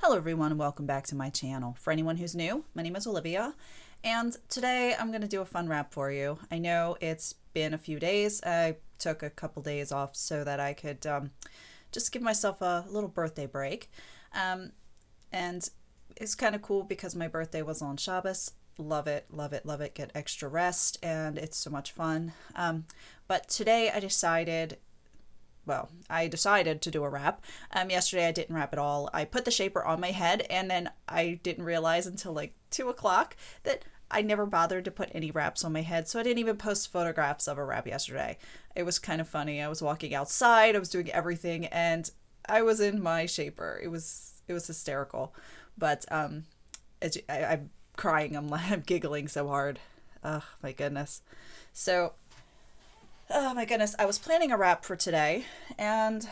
Hello everyone and welcome back to my channel. For anyone who's new, my name is Olivia and today I'm going to do a fun wrap for you. I know it's been a few days. I took a couple days off so that I could just give myself a little birthday break. And it's kind of cool because my birthday was on Shabbos. Love it, love it, love it. Get extra rest and it's so much fun. But today I decided to do a wrap. Yesterday I didn't wrap at all. I put the shaper on my head and then I didn't realize until like 2 o'clock that I never bothered to put any wraps on my head. So I didn't even post photographs of a wrap yesterday. It was kind of funny. I was walking outside, I was doing everything and I was in my shaper. It was hysterical. But I'm crying. I'm giggling so hard. Oh my goodness. So oh my goodness, I was planning a wrap for today and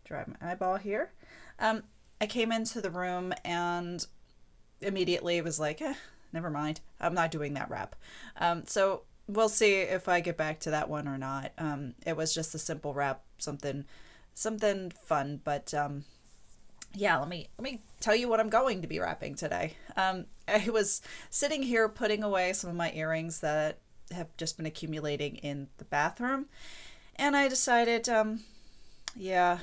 drive my eyeball here. I came into the room and immediately it was like, never mind. I'm not doing that wrap. So we'll see if I get back to that one or not. It was just a simple wrap, something fun, but yeah, let me tell you what I'm going to be wrapping today. I was sitting here putting away some of my earrings that have just been accumulating in the bathroom, and I decided yeah,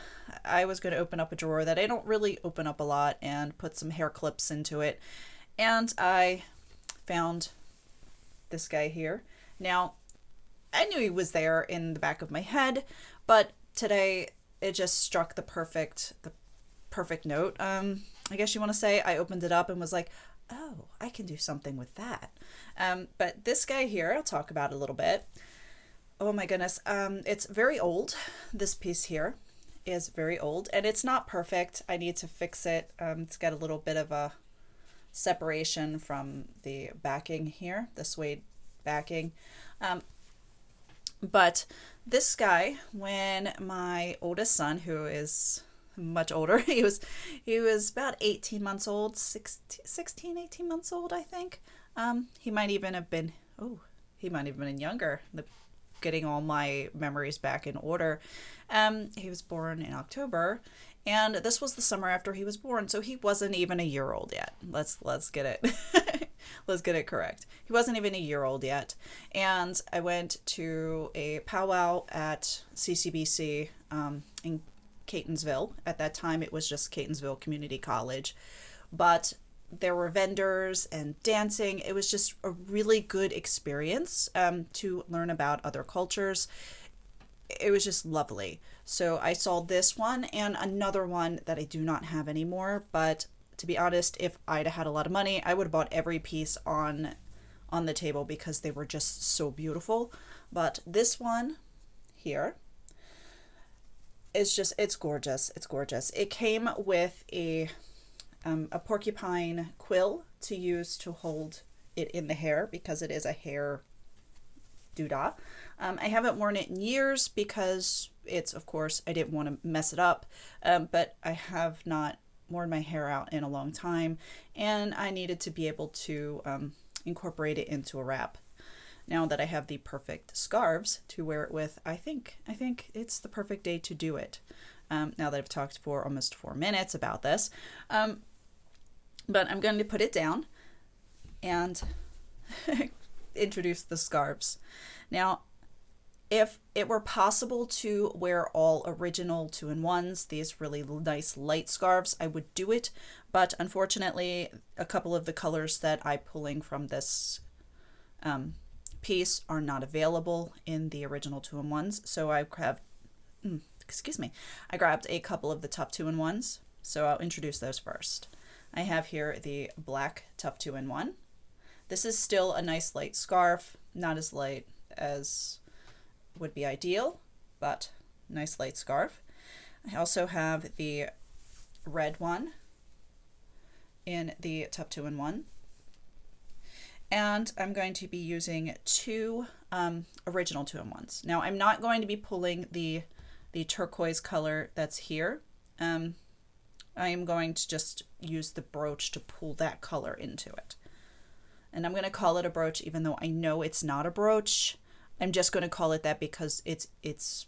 I was going to open up a drawer that I don't really open up a lot and put some hair clips into it, and I found this guy here. Now I knew he was there in the back of my head, but today it just struck the perfect note. I guess you want to say. I opened it up and was like, oh, I can do something with that. But this guy here, I'll talk about a little bit. Oh my goodness. It's very old. This piece here is very old and it's not perfect. I need to fix it. It's got a little bit of a separation from the backing here, the suede backing. But this guy, when my oldest son, who is much older, he was about 18 months old, 16, 18 months old, I think. He might even have been, he might have been younger, getting all my memories back in order. He was born in October, and this was the summer after he was born, so he wasn't even a year old yet. Let's get it let's get it correct. He wasn't even a year old yet. And I went to a powwow at CCBC in Catonsville. At that time it was just Catonsville Community College, but there were vendors and dancing. It was just a really good experience to learn about other cultures. It was just lovely. So I saw this one and another one that I do not have anymore, but to be honest, if I'd had a lot of money, I would have bought every piece on the table because they were just so beautiful. But this one here is just, it's gorgeous. It's gorgeous. It came with a porcupine quill to use to hold it in the hair because it is a hair doodah. I haven't worn it in years because it's, of course, I didn't want to mess it up, but I have not worn my hair out in a long time and I needed to be able to incorporate it into a wrap. Now that I have the perfect scarves to wear it with, I think it's the perfect day to do it. Now that I've talked for almost 4 minutes about this, but I'm going to put it down and introduce the scarves. Now, if it were possible to wear all original 2-in-1s, these really nice light scarves, I would do it. But unfortunately, a couple of the colors that I'm pulling from this piece are not available in the original 2-in-1s. So I have, I grabbed a couple of the Tuff 2-in-1s. So I'll introduce those first. I have here the black Tuff 2-in-1. This is still a nice light scarf, not as light as would be ideal, but nice light scarf. I also have the red one in the Tuff 2-in-1. And I'm going to be using 2 original 2-in-1s. Now I'm not going to be pulling the turquoise color that's here. I am going to just use the brooch to pull that color into it. And I'm going to call it a brooch even though I know it's not a brooch. I'm just going to call it that because it's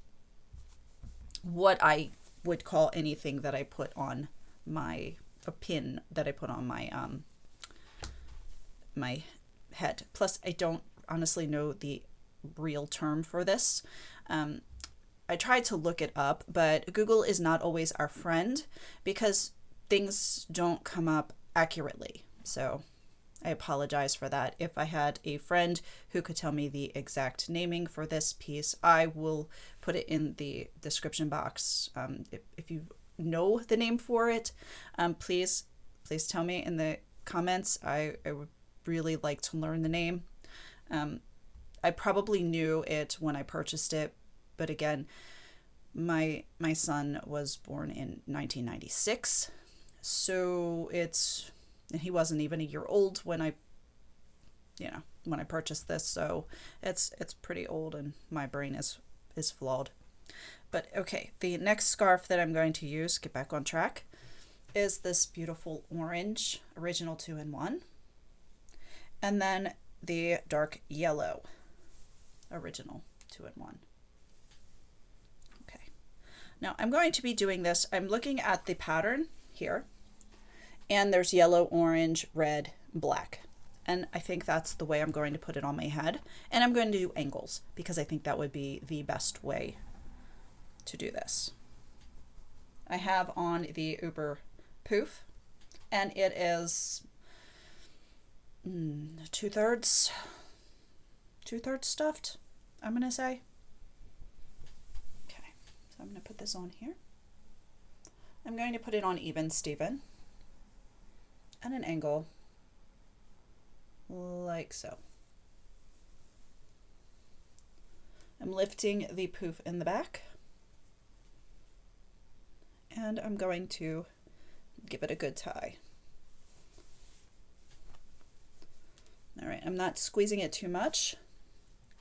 what I would call anything that I put on my a pin that I put on my my head. Plus, I don't honestly know the real term for this. I tried to look it up, but Google is not always our friend because things don't come up accurately. So I apologize for that. If I had a friend who could tell me the exact naming for this piece, I will put it in the description box. If you know the name for it, please tell me in the comments. I would really like to learn the name. I probably knew it when I purchased it, but again, my son was born in 1996, so he wasn't even a year old when I purchased this, so it's pretty old and my brain is flawed. But okay, the next scarf that I'm going to use, get back on track, is this beautiful orange original 2-in-1, and then the dark yellow original 2-in-1. Okay, now I'm going to be doing this. I'm looking at the pattern here, and there's yellow, orange, red, black, and I think that's the way I'm going to put it on my head. And I'm going to do angles because I think that would be the best way to do this. I have on the Uber Pouf, and it is 2/3 stuffed, I'm gonna say. Okay, so I'm gonna put this on here. I'm going to put it on even Steven at an angle like so. I'm lifting the Pouf in the back, and I'm going to give it a good tie. All right, I'm not squeezing it too much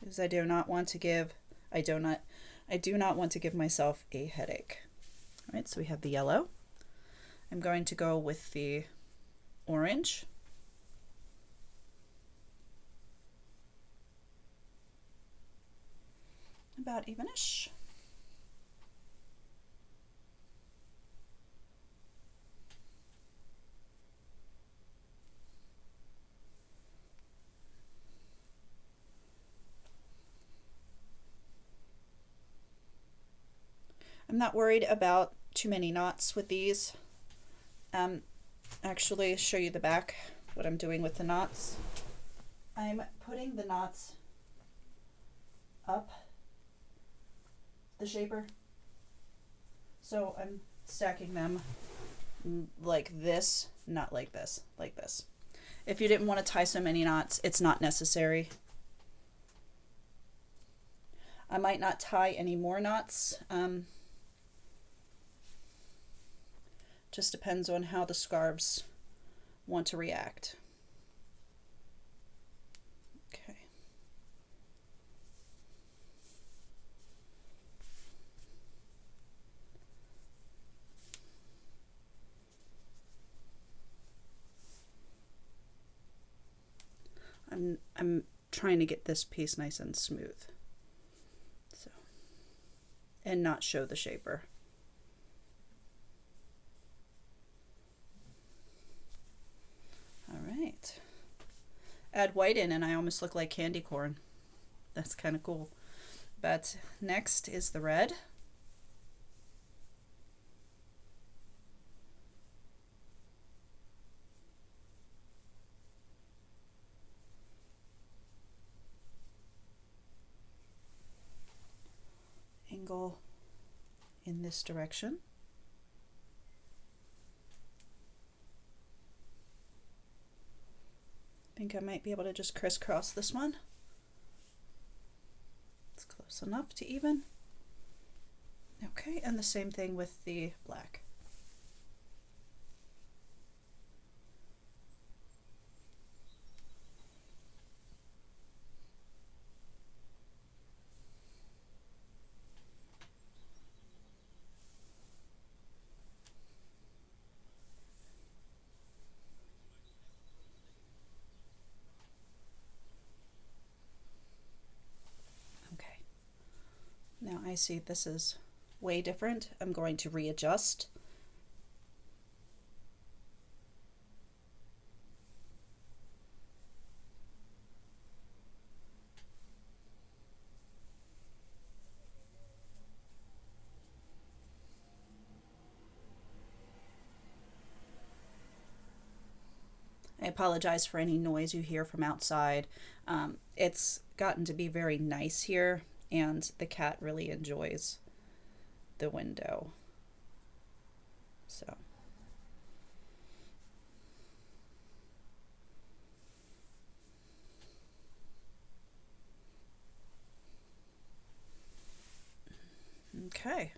because I do not want to give myself a headache. All right, so we have the yellow. I'm going to go with the orange. About evenish. I'm not worried about too many knots with these. Actually, show you the back, what I'm doing with the knots. I'm putting the knots up the shaper. So I'm stacking them like this, not like this, like this. If you didn't want to tie so many knots, it's not necessary. I might not tie any more knots. Just depends on how the scarves want to react. Okay. I'm trying to get this piece nice and smooth. So, and not show the shaper. All right. Add white in and I almost look like candy corn. That's kind of cool. But next is the red. Angle in this direction. I think I might be able to just crisscross this one. It's close enough to even. Okay, and the same thing with the black. Now I see this is way different. I'm going to readjust. apologize for any noise you hear from outside. It's gotten to be very nice here, and the cat really enjoys the window. So. Okay.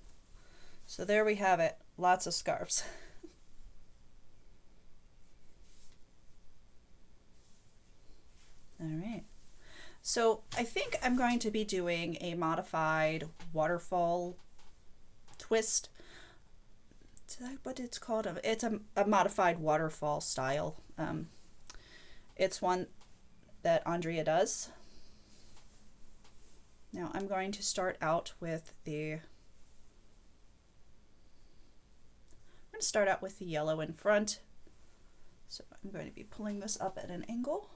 So there we have it. Lots of scarves. All right. So I think I'm going to be doing a modified waterfall twist. Is that what it's called? It's a modified waterfall style. It's one that Andrea does. Now I'm going to start out with the yellow in front. So I'm going to be pulling this up at an angle.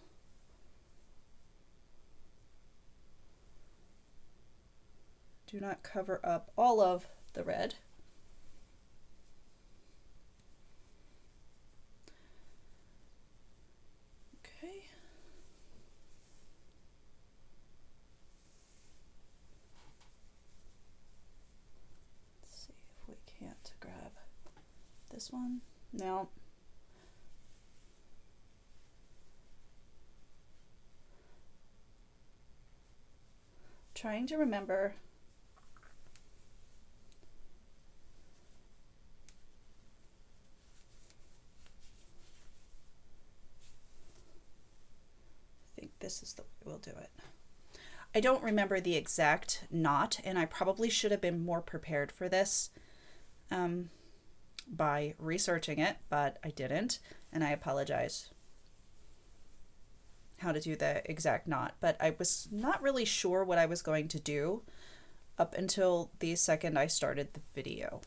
Do not cover up all of the red. Okay. Let's see if we can't grab this one. No. Trying to remember. I think this is the way we'll do it. I don't remember the exact knot, and I probably should have been more prepared for this by researching it, but I didn't, and I apologize how to do the exact knot. But I was not really sure what I was going to do up until the second I started the video.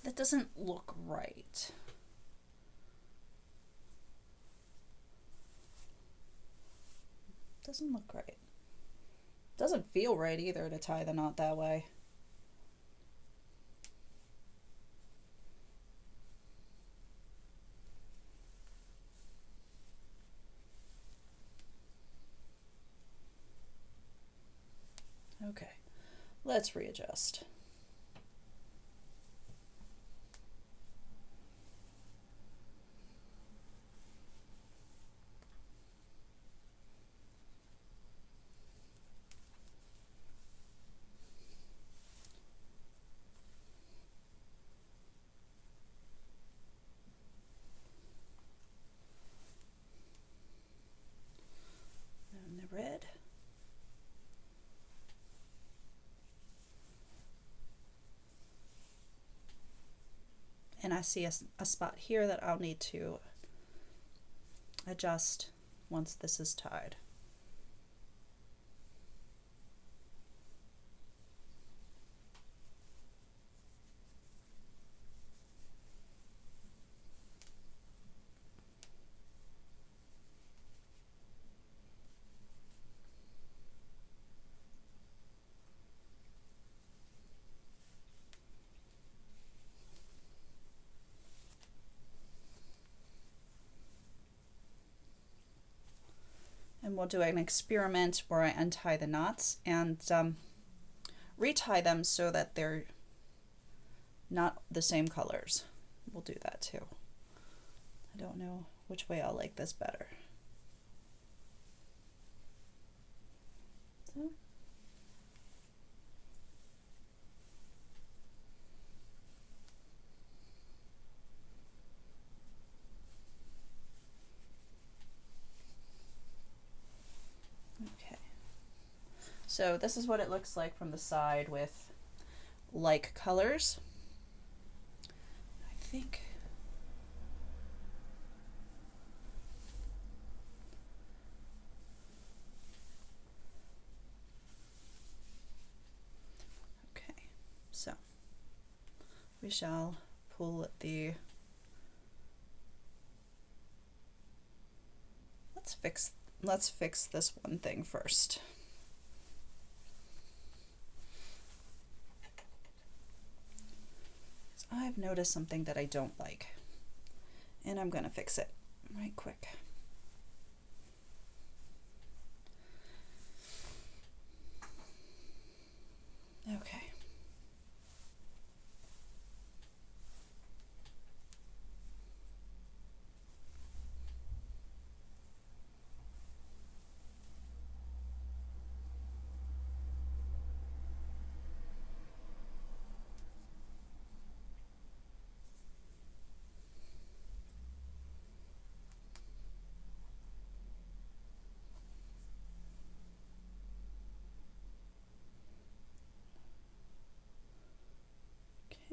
That doesn't look right. Doesn't look right. Doesn't feel right either to tie the knot that way. Okay, let's readjust. Red. And I see a spot here that I'll need to adjust once this is tied. And we'll do an experiment where I untie the knots and retie them so that they're not the same colors. We'll do that too. I don't know which way I'll like this better. So. So this is what it looks like from the side with like colors. I think okay, so we shall pull the let's fix this one thing first. I've noticed something that I don't like, and I'm gonna fix it right quick. Okay.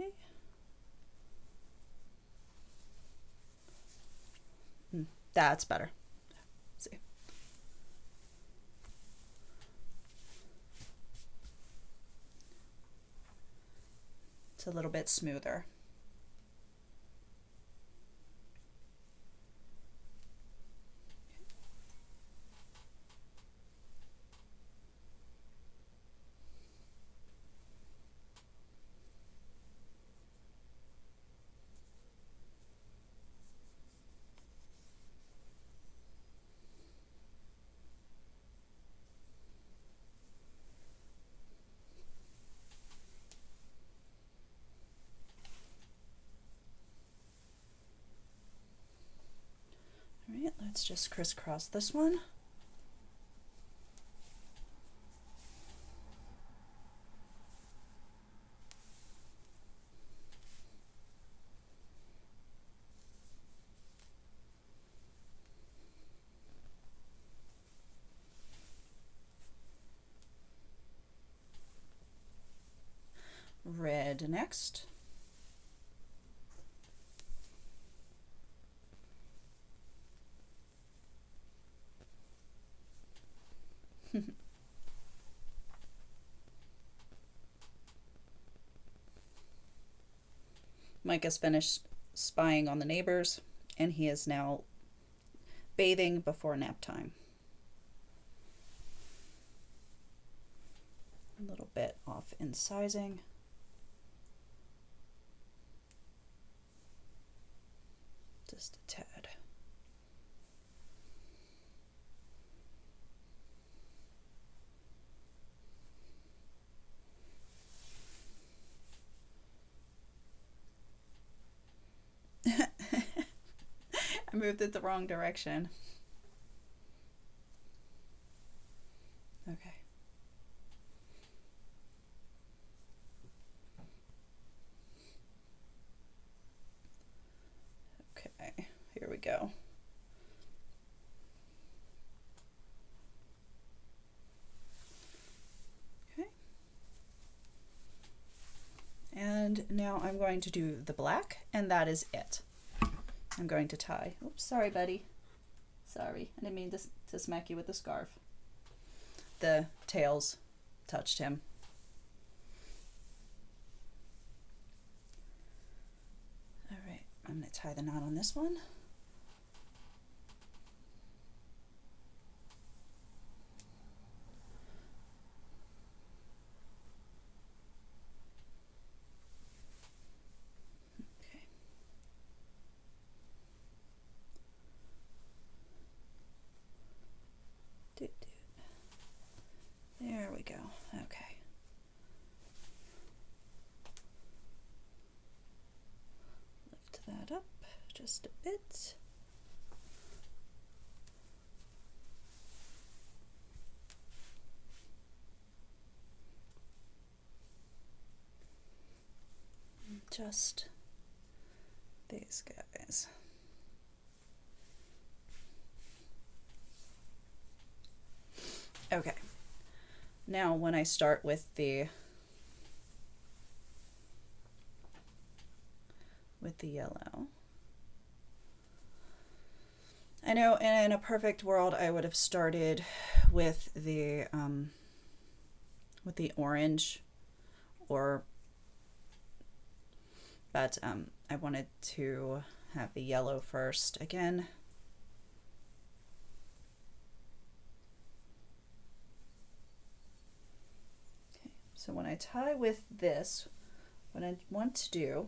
Okay. That's better. Let's see. It's a little bit smoother. All right, let's just crisscross this one. Red next. Mike has finished spying on the neighbors, and he is now bathing before nap time. A little bit off in sizing. Just a tad. I moved it the wrong direction. Okay. Okay, here we go. Okay. And now I'm going to do the black, and that is it. I'm going to tie. Oops, sorry, buddy. Sorry, I didn't mean to smack you with the scarf. The tails touched him. All right, I'm going to tie the knot on this one. There we go. Okay. Lift that up just a bit. Just these guys. Okay. Now when I start with the yellow, I know in a perfect world I would have started with the orange, or but I wanted to have the yellow first again. Okay, so when I tie with this, what I want to do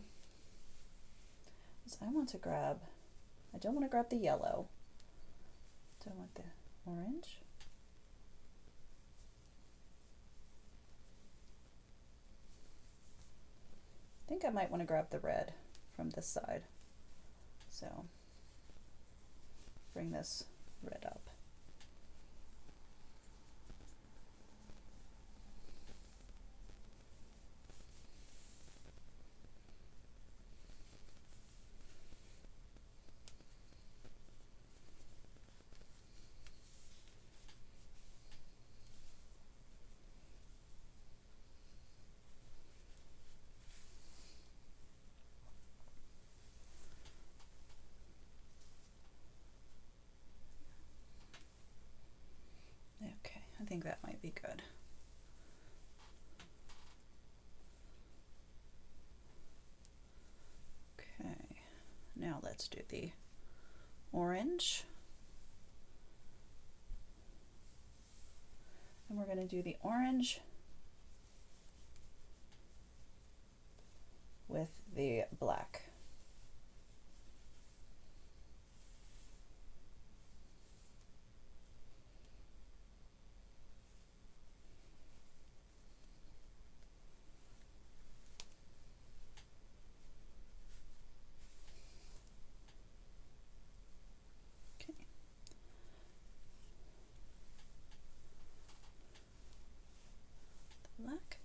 is I don't want to grab the yellow. Do I want the orange? I think I might want to grab the red from this side. So bring this red up. Okay, I think that might be good. Okay, now let's do the orange. And we're going to do the orange with the black. Black.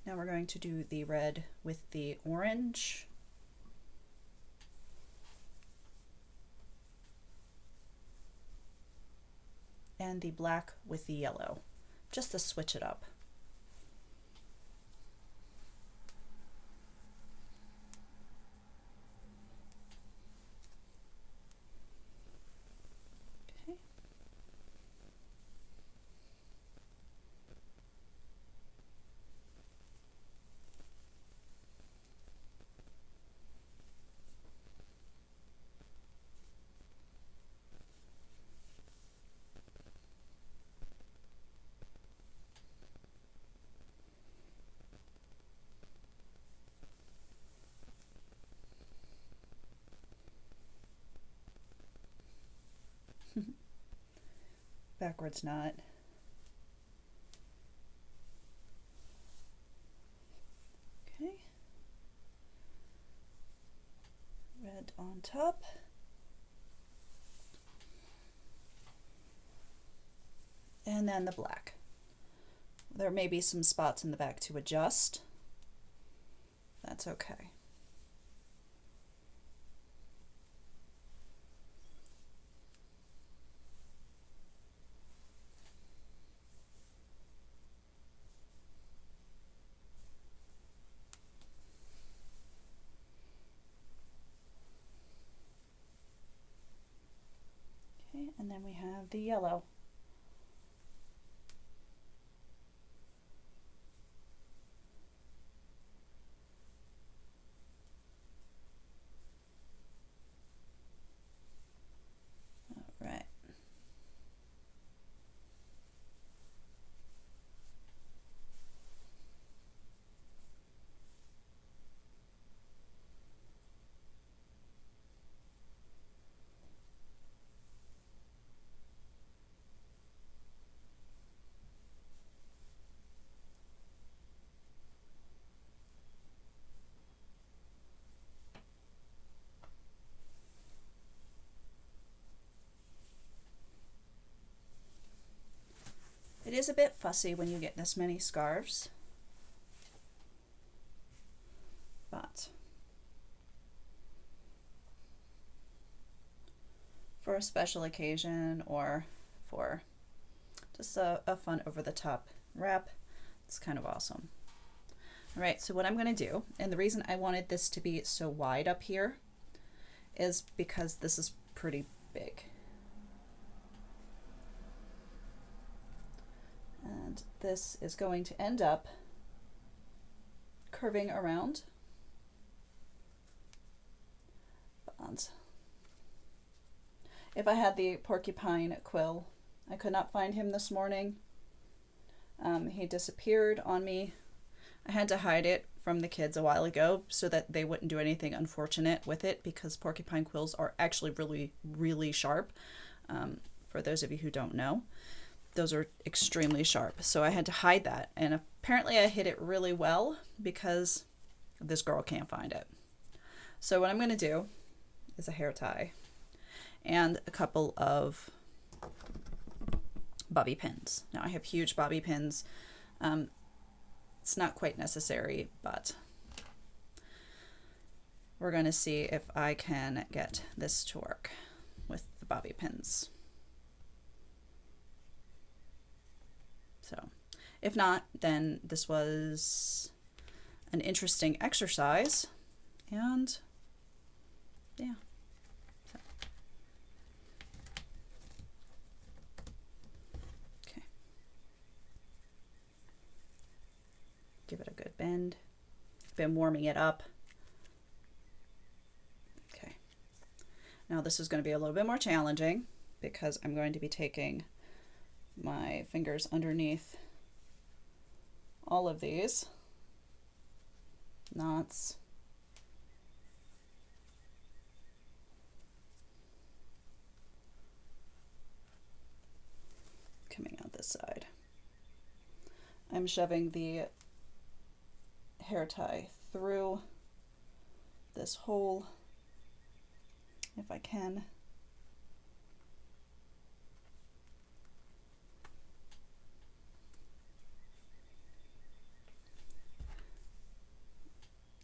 Now we're going to do the red with the orange. And the black with the yellow, just to switch it up. Okay. Backwards knot. Okay. Red on top. And then the black. There may be some spots in the back to adjust. That's okay. Okay, and then we have the yellow. All right. It is a bit fussy when you get this many scarves, but for a special occasion or for Just a fun over-the-top wrap. It's kind of awesome. All right, so what I'm going to do, and the reason I wanted this to be so wide up here is because this is pretty big. And this is going to end up curving around. And if I had the porcupine quill, I could not find him this morning. He disappeared on me. I had to hide it from the kids a while ago so that they wouldn't do anything unfortunate with it, because porcupine quills are actually really, really sharp. For those of you who don't know, those are extremely sharp. So I had to hide that, and apparently I hid it really well because this girl can't find it. So what I'm going to do is a hair tie and a couple of bobby pins. Now I have huge bobby pins. It's not quite necessary, but we're going to see if I can get this to work with the bobby pins. So if not, then this was an interesting exercise, and yeah. So. Okay. Give it a good bend. Been warming it up. Okay. Now this is going to be a little bit more challenging because I'm going to be taking my fingers underneath all of these knots. Coming out this side. I'm shoving the hair tie through this hole if I can.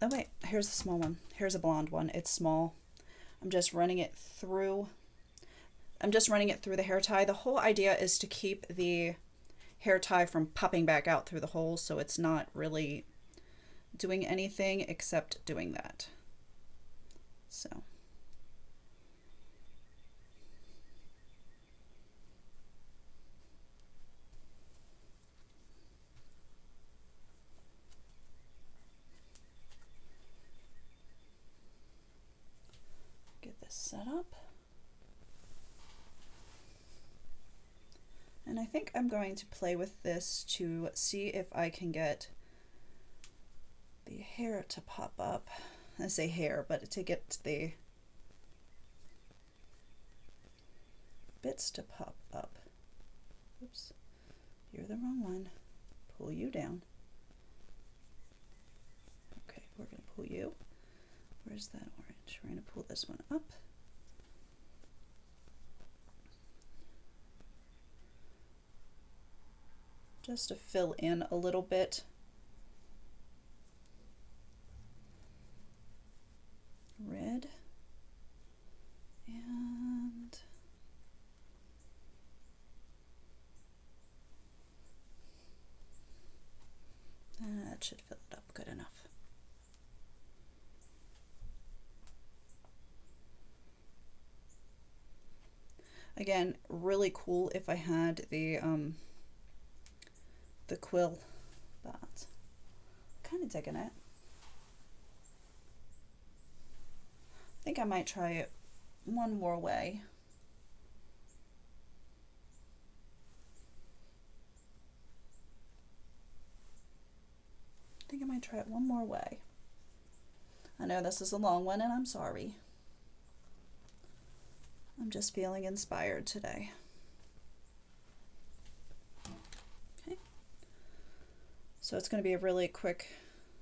Oh wait, here's the small one. Here's a blonde one. It's small. I'm just running it through. I'm just running it through the hair tie. The whole idea is to keep the hair tie from popping back out through the hole, so it's not really doing anything except doing that. So. Get this set up. And I think I'm going to play with this to see if I can get the hair to pop up. I say hair, but to get the bits to pop up. Oops, you're the wrong one. Pull you down. Okay, we're going to pull you. Where's that orange? We're going to pull this one up. Just to fill in a little bit. Red. And that should fill it up good enough. Again, really cool if I had the quill, but kind of digging it. I think I might try it one more way. I think I might try it one more way. I know this is a long one, and I'm sorry. I'm just feeling inspired today. Okay. So it's going to be a really quick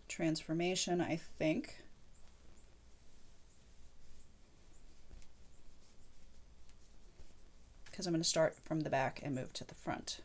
transformation, I think. Because I'm going to start from the back and move to the front.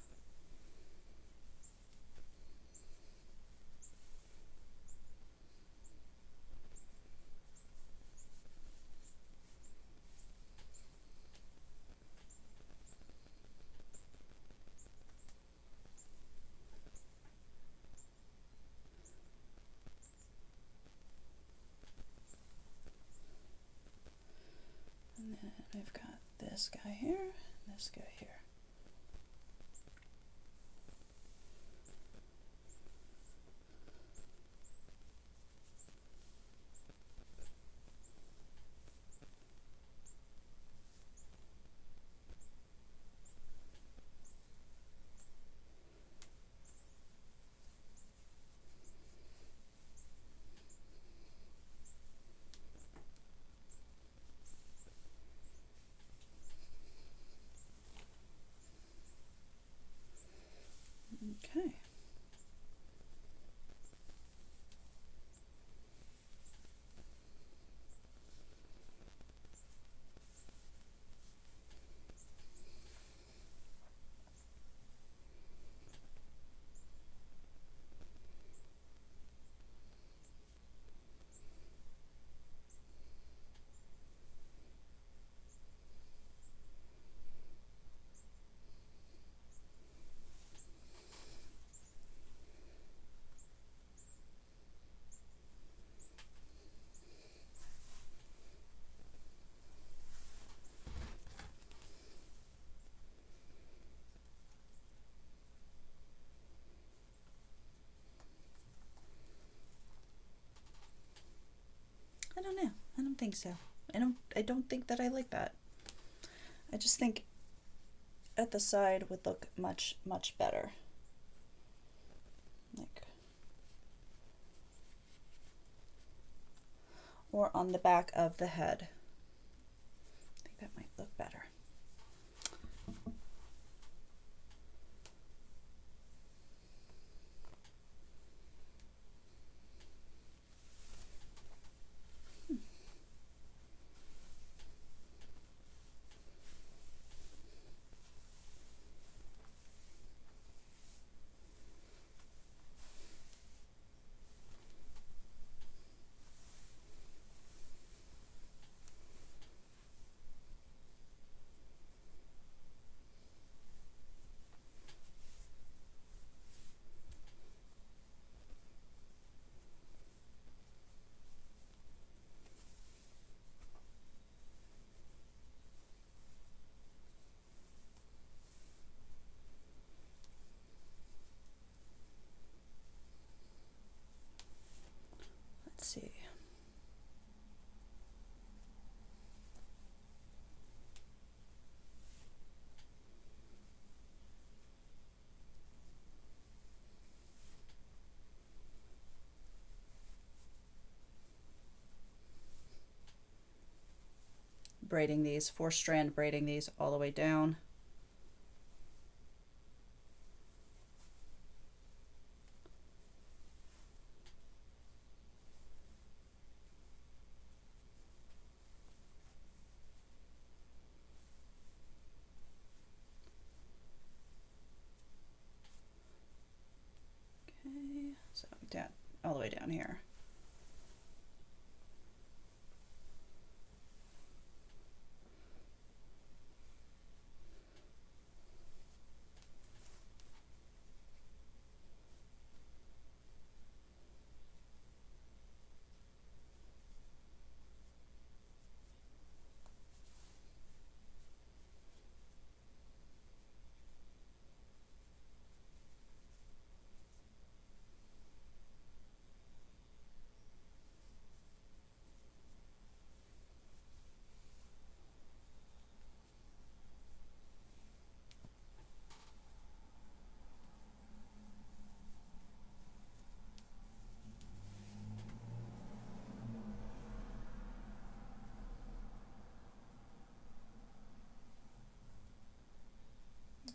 And I've got this guy here, this guy here. Okay. I don't know. I don't think so. I don't think that I like that. I just think at the side would look much, much better. Like, or on the back of the head. I think that might look better. Let's see. Braiding these, 4-strand braiding these all the way down. Okay, so down all the way down here.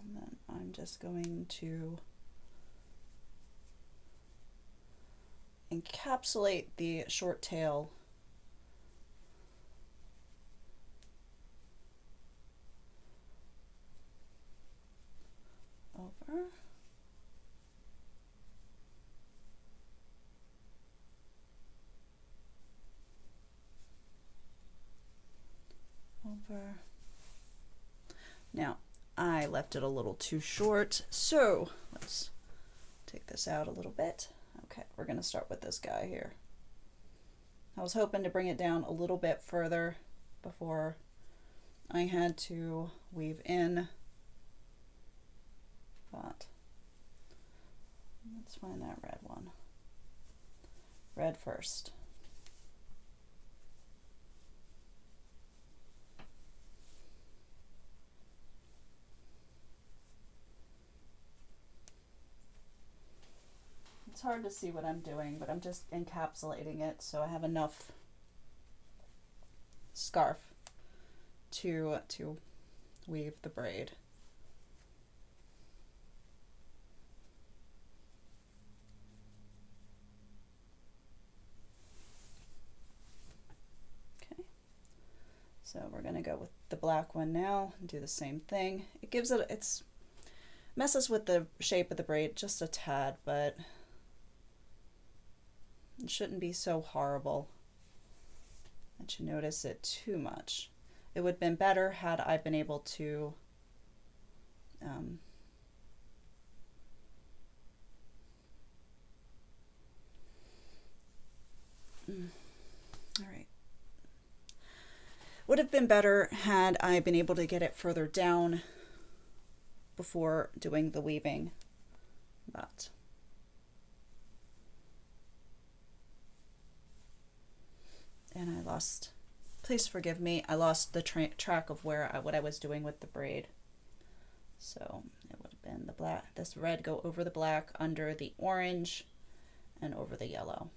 And then I'm just going to encapsulate the short tail over. Over. Now, I left it a little too short, so let's take this out a little bit. Okay, we're going to start with this guy here. I was hoping to bring it down a little bit further before I had to weave in, but let's find that red one. Red first. It's hard to see what I'm doing, but I'm just encapsulating it so I have enough scarf to weave the braid. Okay, so we're gonna go with the black one now and do the same thing. It gives it, it's messes with the shape of the braid just a tad, but it shouldn't be so horrible that you notice it too much. It would have been better had I been able to all right. Would have been better had I been able to get it further down before doing the weaving, but and I lost, please forgive me, I lost the track of what I was doing with the braid. So it would have been the black, this red go over the black, under the orange, and over the yellow.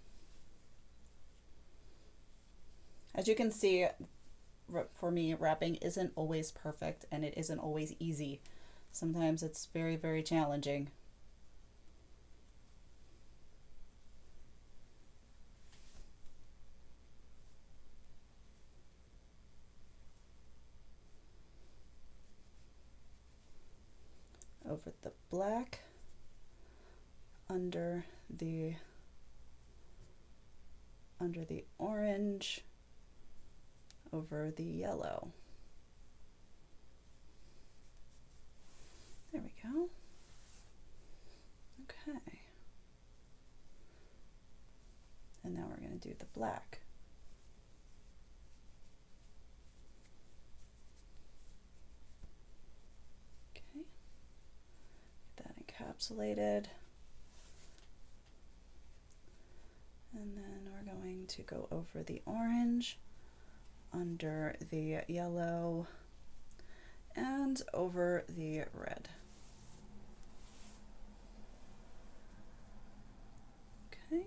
As you can see, for me, wrapping isn't always perfect, and it isn't always easy. Sometimes it's very, very challenging. Over the black, under the orange, over the yellow. There we go. Okay. And now we're going to do the black. Okay. Get that encapsulated. And then we're going to go over the orange, under the yellow, and over the red. Okay.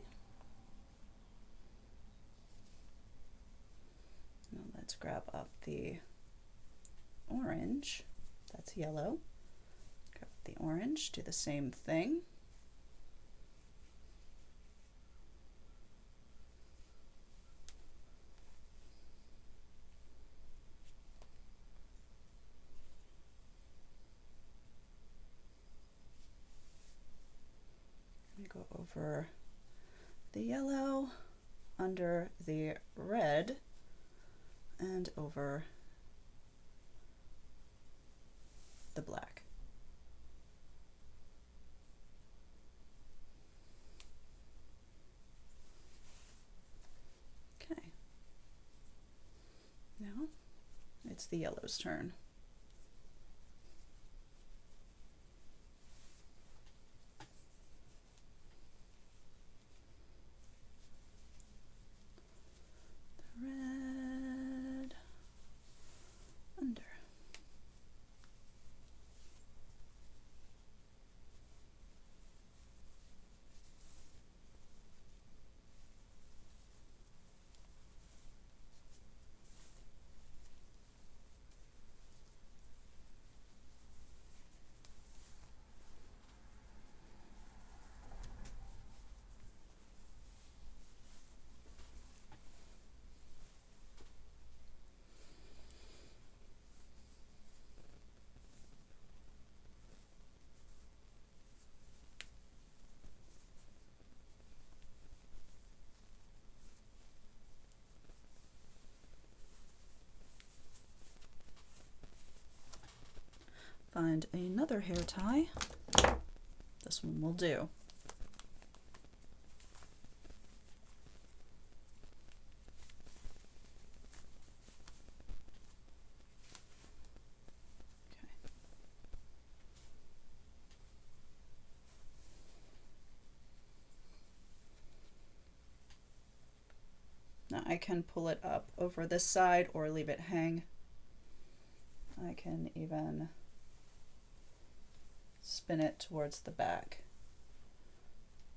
Now let's grab up the orange. That's yellow. Grab the orange, do the same thing. Go over the yellow, under the red, and over the black. Okay. Now it's the yellow's turn. Red, under. Find another hair tie. This one will do. I can pull it up over this side or leave it hang. I can even spin it towards the back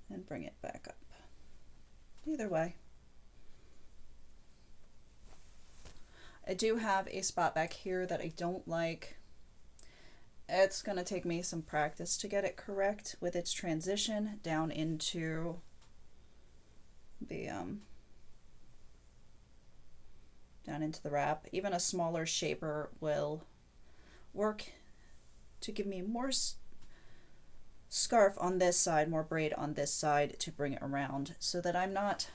and bring it back up. Either way. I do have a spot back here that I don't like. It's going to take me some practice to get it correct with its transition down into the wrap. Even a smaller shaper will work to give me more scarf on this side, more braid on this side to bring it around, so that I'm not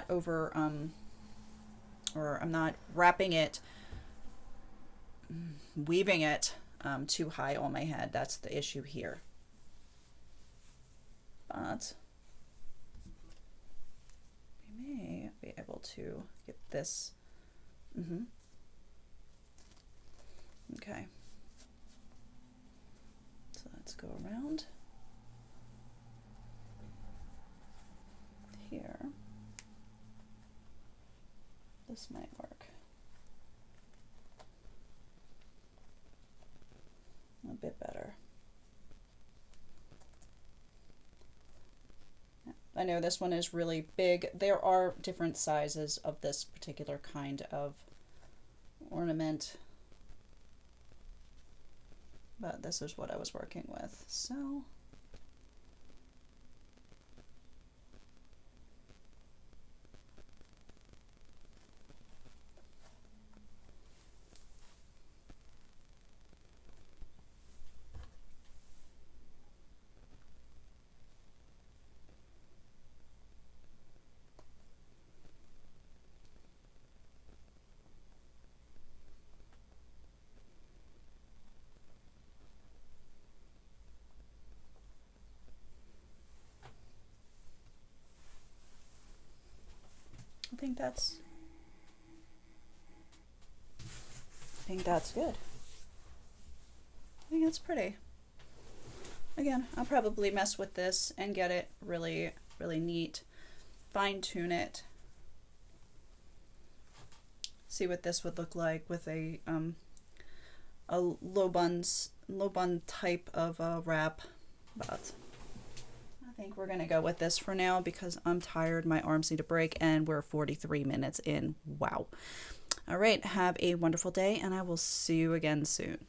over or I'm not wrapping it, weaving it too high on my head. That's the issue here. But we may be able to get this. Okay. So let's go around here. This might work a bit better. I know this one is really big. There are different sizes of this particular kind of ornament, but this is what I was working with. So I think that's good. I think that's pretty. Again, I'll probably mess with this and get it really, really neat. Fine tune it. See what this would look like with a low bun type of wrap. But I think we're gonna go with this for now because I'm tired. My arms need a break, and we're 43 minutes in. Wow. All right. Have a wonderful day, and I will see you again soon.